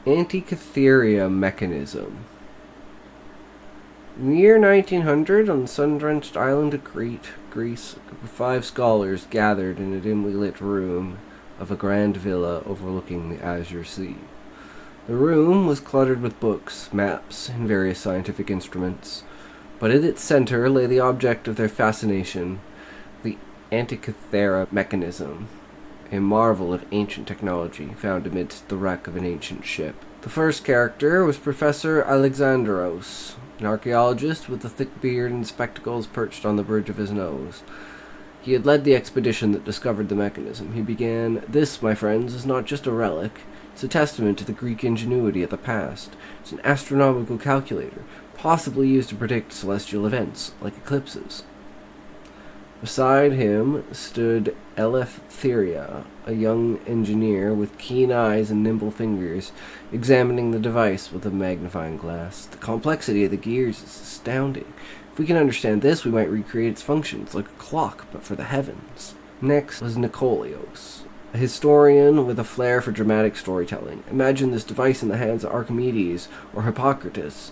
Antikytherea Mechanism. In the year 1900, on the sun-drenched island of Crete, Greece, a group of 5 scholars gathered in a dimly lit room of a grand villa overlooking the azure sea. The room was cluttered with books, maps, and various scientific instruments, but at its center lay the object of their fascination, the Antikytherea Mechanism, a marvel of ancient technology found amidst the wreck of an ancient ship. The first character was Professor Alexandros, an archaeologist with a thick beard and spectacles perched on the bridge of his nose. He had led the expedition that discovered the mechanism. He began, "This, my friends, is not just a relic. It's a testament to the Greek ingenuity of the past. It's an astronomical calculator, possibly used to predict celestial events, like eclipses." Beside him stood Eleftheria, a young engineer with keen eyes and nimble fingers, examining the device with a magnifying glass. The complexity of the gears is astounding. If we can understand this, we might recreate its functions like a clock, but for the heavens. Next was Nikolios, a historian with a flair for dramatic storytelling. Imagine this device in the hands of Archimedes or Hippocrates.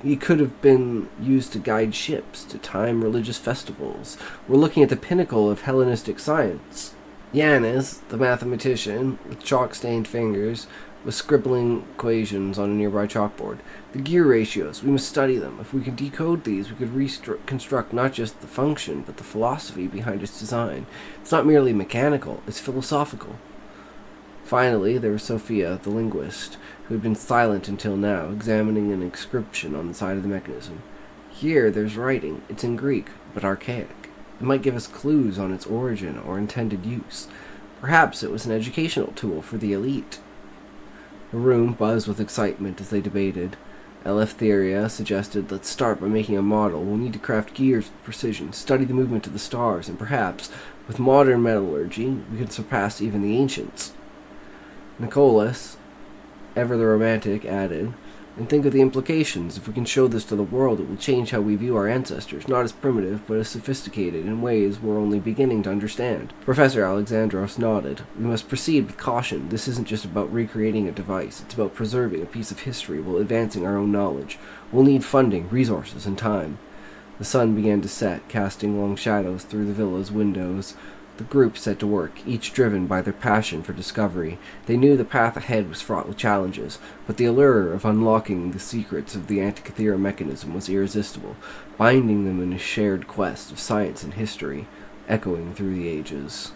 He could have been used to guide ships, to time religious festivals. We're looking at the pinnacle of Hellenistic science. Yanis, the mathematician, with chalk-stained fingers, was scribbling equations on a nearby chalkboard. The gear ratios, we must study them. If we can decode these, we could reconstruct not just the function, but the philosophy behind its design. It's not merely mechanical, it's philosophical. Finally, there was Sophia, the linguist, who had been silent until now, examining an inscription on the side of the mechanism. Here, there's writing. It's in Greek, but archaic. It might give us clues on its origin or intended use. Perhaps it was an educational tool for the elite. The room buzzed with excitement as they debated. Eleftheria suggested, "Let's start by making a model. We'll need to craft gears with precision, study the movement of the stars, and perhaps, with modern metallurgy, we could surpass even the ancients." Nicholas, ever the romantic, added, "And think of the implications. If we can show this to the world, it will change how we view our ancestors, not as primitive, but as sophisticated in ways we're only beginning to understand." Professor Alexandros nodded. "We must proceed with caution. This isn't just about recreating a device. It's about preserving a piece of history while advancing our own knowledge. We'll need funding, resources, and time." The sun began to set, casting long shadows through the villa's windows. The group set to work, each driven by their passion for discovery. They knew the path ahead was fraught with challenges, but the allure of unlocking the secrets of the Antikytherea Mechanism was irresistible, binding them in a shared quest of science and history, echoing through the ages.